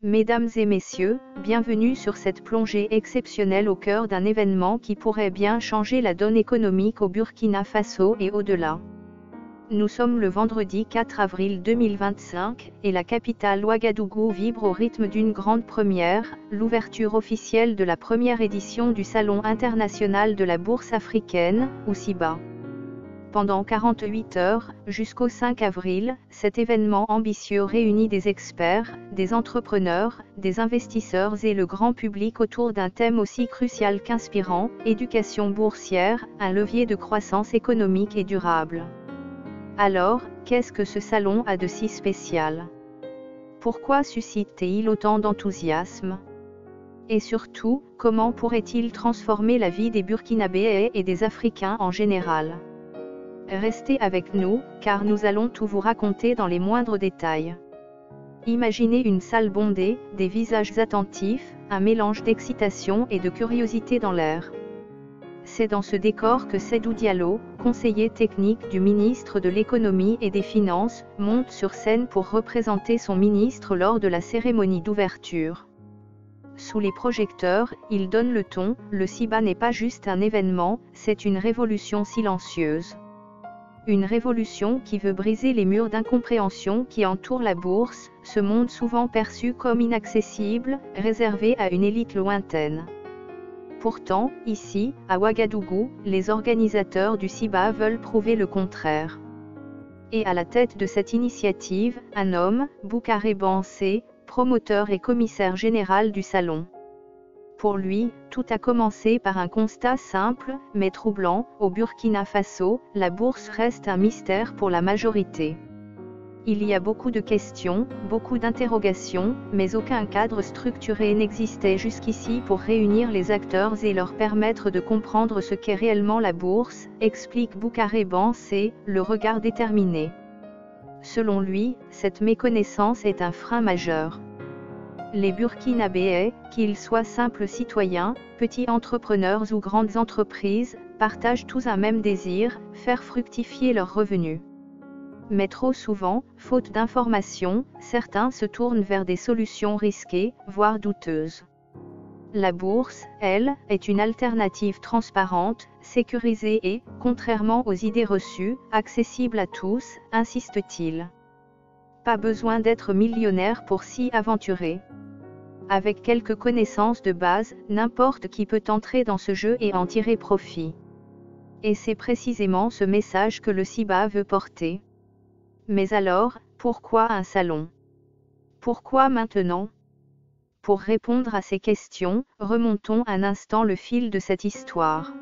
Mesdames et messieurs, bienvenue sur cette plongée exceptionnelle au cœur d'un événement qui pourrait bien changer la donne économique au Burkina Faso et au-delà. Nous sommes le vendredi 4 avril 2025, et la capitale Ouagadougou vibre au rythme d'une grande première, l'ouverture officielle de la première édition du Salon international de la bourse africaine, ou SIBA. Pendant 48 heures, jusqu'au 5 avril, cet événement ambitieux réunit des experts, des entrepreneurs, des investisseurs et le grand public autour d'un thème aussi crucial qu'inspirant, éducation boursière, un levier de croissance économique et durable. Alors, qu'est-ce que ce salon a de si spécial? Pourquoi suscite-t-il autant d'enthousiasme? Et surtout, comment pourrait-il transformer la vie des Burkinabés et des Africains en général? Restez avec nous, car nous allons tout vous raconter dans les moindres détails. Imaginez une salle bondée, des visages attentifs, un mélange d'excitation et de curiosité dans l'air. C'est dans ce décor que Seydou Diallo, conseiller technique du ministre de l'Économie et des Finances, monte sur scène pour représenter son ministre lors de la cérémonie d'ouverture. Sous les projecteurs, il donne le ton, le SIBA n'est pas juste un événement, c'est une révolution silencieuse. Une révolution qui veut briser les murs d'incompréhension qui entourent la bourse, ce monde souvent perçu comme inaccessible, réservé à une élite lointaine. Pourtant, ici, à Ouagadougou, les organisateurs du SIBA veulent prouver le contraire. Et à la tête de cette initiative, un homme, Boucaré Bansé, promoteur et commissaire général du salon. Pour lui, tout a commencé par un constat simple, mais troublant, au Burkina Faso, la bourse reste un mystère pour la majorité. Il y a beaucoup de questions, beaucoup d'interrogations, mais aucun cadre structuré n'existait jusqu'ici pour réunir les acteurs et leur permettre de comprendre ce qu'est réellement la bourse, explique Boucaré Bansé, le regard déterminé. Selon lui, cette méconnaissance est un frein majeur. Les Burkinabés, qu'ils soient simples citoyens, petits entrepreneurs ou grandes entreprises, partagent tous un même désir, faire fructifier leurs revenus. Mais trop souvent, faute d'informations, certains se tournent vers des solutions risquées, voire douteuses. La bourse, elle, est une alternative transparente, sécurisée et, contrairement aux idées reçues, accessible à tous, insiste-t-il. Pas besoin d'être millionnaire pour s'y aventurer. Avec quelques connaissances de base, n'importe qui peut entrer dans ce jeu et en tirer profit. Et c'est précisément ce message que le SIBA veut porter. Mais alors, pourquoi un salon? Pourquoi maintenant? Pour répondre à ces questions, remontons un instant le fil de cette histoire.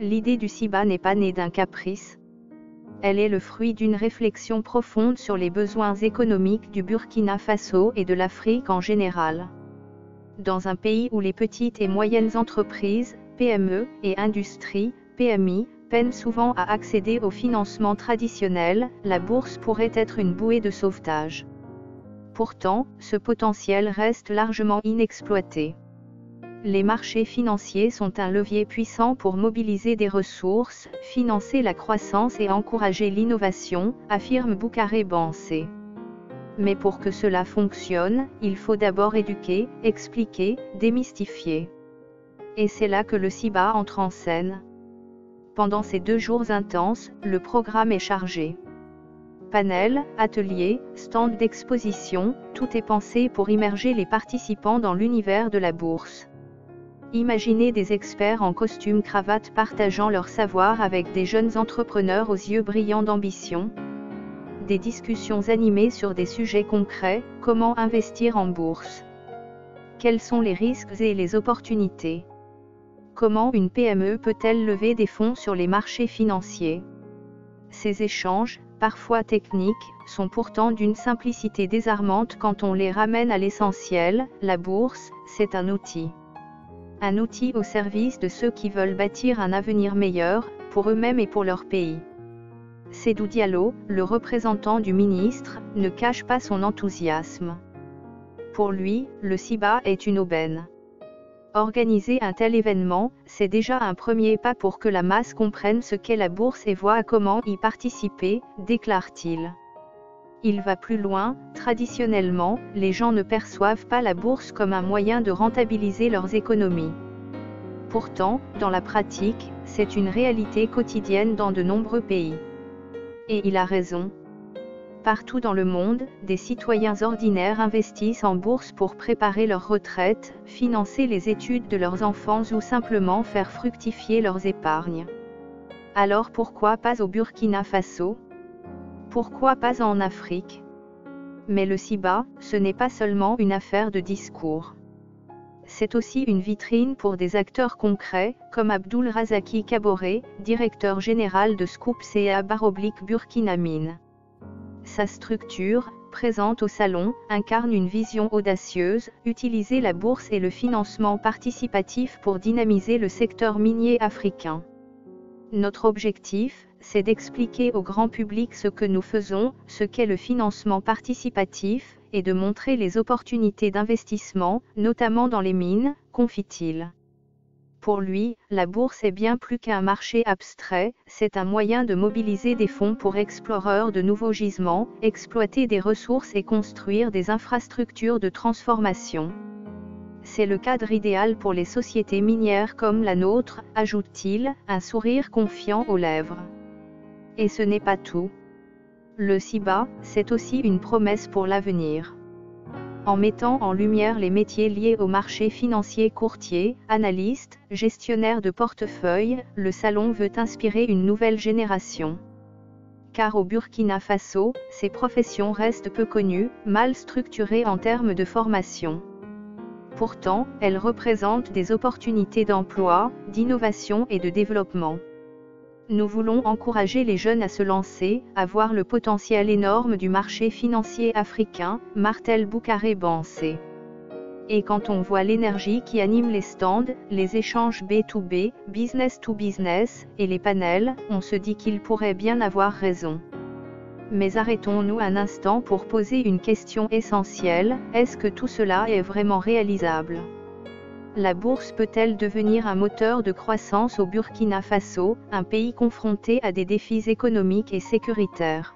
L'idée du SIBA n'est pas née d'un caprice. Elle est le fruit d'une réflexion profonde sur les besoins économiques du Burkina Faso et de l'Afrique en général. Dans un pays où les petites et moyennes entreprises, PME, et industries, PMI, peinent souvent à accéder au financement traditionnel, la bourse pourrait être une bouée de sauvetage. Pourtant, ce potentiel reste largement inexploité. Les marchés financiers sont un levier puissant pour mobiliser des ressources, financer la croissance et encourager l'innovation, affirme Boucaré Bansé. Mais pour que cela fonctionne, il faut d'abord éduquer, expliquer, démystifier. Et c'est là que le SIBA entre en scène. Pendant ces 2 jours intenses, le programme est chargé. Panels, ateliers, stands d'exposition, tout est pensé pour immerger les participants dans l'univers de la bourse. Imaginez des experts en costume cravate partageant leur savoir avec des jeunes entrepreneurs aux yeux brillants d'ambition. Des discussions animées sur des sujets concrets, comment investir en bourse? Quels sont les risques et les opportunités? Comment une PME peut-elle lever des fonds sur les marchés financiers? Ces échanges, parfois techniques, sont pourtant d'une simplicité désarmante quand on les ramène à l'essentiel. La bourse, c'est un outil. Un outil au service de ceux qui veulent bâtir un avenir meilleur, pour eux-mêmes et pour leur pays. Seydou Diallo, le représentant du ministre, ne cache pas son enthousiasme. Pour lui, le SIBA est une aubaine. Organiser un tel événement, c'est déjà un premier pas pour que la masse comprenne ce qu'est la bourse et voit comment y participer, déclare-t-il. Il va plus loin, traditionnellement, les gens ne perçoivent pas la bourse comme un moyen de rentabiliser leurs économies. Pourtant, dans la pratique, c'est une réalité quotidienne dans de nombreux pays. Et il a raison. Partout dans le monde, des citoyens ordinaires investissent en bourse pour préparer leur retraite, financer les études de leurs enfants ou simplement faire fructifier leurs épargnes. Alors pourquoi pas au Burkina Faso? Pourquoi pas en Afrique? Mais le CIBA, ce n'est pas seulement une affaire de discours. C'est aussi une vitrine pour des acteurs concrets, comme Abdul Razaki Kaboré, directeur général de Scoop CA Burkina Mine. Sa structure, présente au salon, incarne une vision audacieuse, utiliser la bourse et le financement participatif pour dynamiser le secteur minier africain. Notre objectif, c'est d'expliquer au grand public ce que nous faisons, ce qu'est le financement participatif, et de montrer les opportunités d'investissement, notamment dans les mines, confie-t-il. Pour lui, la bourse est bien plus qu'un marché abstrait, c'est un moyen de mobiliser des fonds pour explorer de nouveaux gisements, exploiter des ressources et construire des infrastructures de transformation. C'est le cadre idéal pour les sociétés minières comme la nôtre, ajoute-t-il, un sourire confiant aux lèvres. Et ce n'est pas tout. Le CIBA, c'est aussi une promesse pour l'avenir. En mettant en lumière les métiers liés au marché financier courtier, analyste, gestionnaire de portefeuille, le salon veut inspirer une nouvelle génération. Car au Burkina Faso, ces professions restent peu connues, mal structurées en termes de formation. Pourtant, elles représentent des opportunités d'emploi, d'innovation et de développement. Nous voulons encourager les jeunes à se lancer, à voir le potentiel énorme du marché financier africain, martèle Boucaré Bansé. Et quand on voit l'énergie qui anime les stands, les échanges B2B, business to business, et les panels, on se dit qu'il pourrait bien avoir raison. Mais arrêtons-nous un instant pour poser une question essentielle, est-ce que tout cela est vraiment réalisable? La bourse peut-elle devenir un moteur de croissance au Burkina Faso, un pays confronté à des défis économiques et sécuritaires?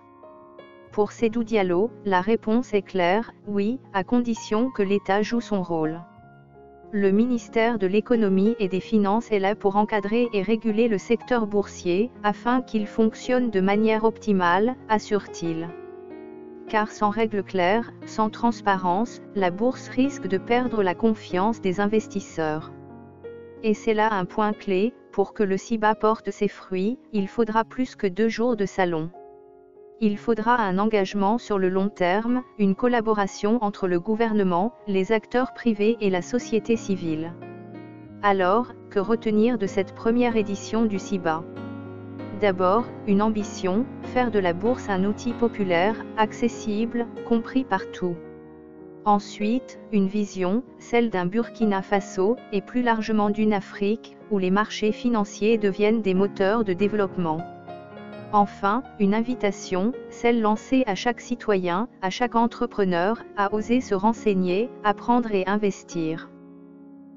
Pour Seydou Diallo, la réponse est claire, oui, à condition que l'État joue son rôle. Le ministère de l'Économie et des Finances est là pour encadrer et réguler le secteur boursier, afin qu'il fonctionne de manière optimale, assure-t-il. Car sans règles claires, sans transparence, la bourse risque de perdre la confiance des investisseurs. Et c'est là un point clé, pour que le CIBA porte ses fruits, il faudra plus que 2 jours de salon. Il faudra un engagement sur le long terme, une collaboration entre le gouvernement, les acteurs privés et la société civile. Alors, que retenir de cette première édition du CIBA? D'abord, une ambition, faire de la bourse un outil populaire, accessible, compris par tous. Ensuite, une vision, celle d'un Burkina Faso, et plus largement d'une Afrique, où les marchés financiers deviennent des moteurs de développement. Enfin, une invitation, celle lancée à chaque citoyen, à chaque entrepreneur, à oser se renseigner, apprendre et investir.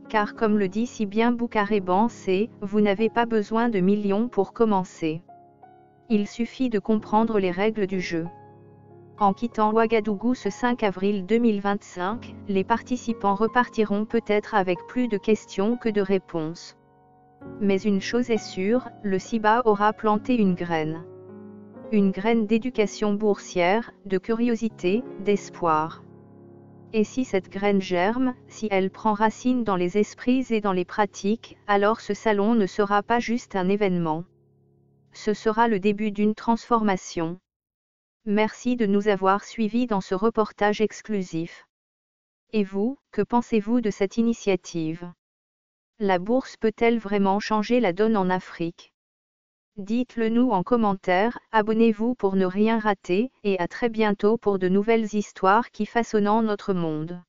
Car comme le dit si bien Boucaré Bansé, vous n'avez pas besoin de millions pour commencer. Il suffit de comprendre les règles du jeu. En quittant Ouagadougou ce 5 avril 2025, les participants repartiront peut-être avec plus de questions que de réponses. Mais une chose est sûre, le CIBA aura planté une graine. Une graine d'éducation boursière, de curiosité, d'espoir. Et si cette graine germe, si elle prend racine dans les esprits et dans les pratiques, alors ce salon ne sera pas juste un événement. Ce sera le début d'une transformation. Merci de nous avoir suivis dans ce reportage exclusif. Et vous, que pensez-vous de cette initiative? La bourse peut-elle vraiment changer la donne en Afrique? Dites-le nous en commentaire, abonnez-vous pour ne rien rater, et à très bientôt pour de nouvelles histoires qui façonnent notre monde.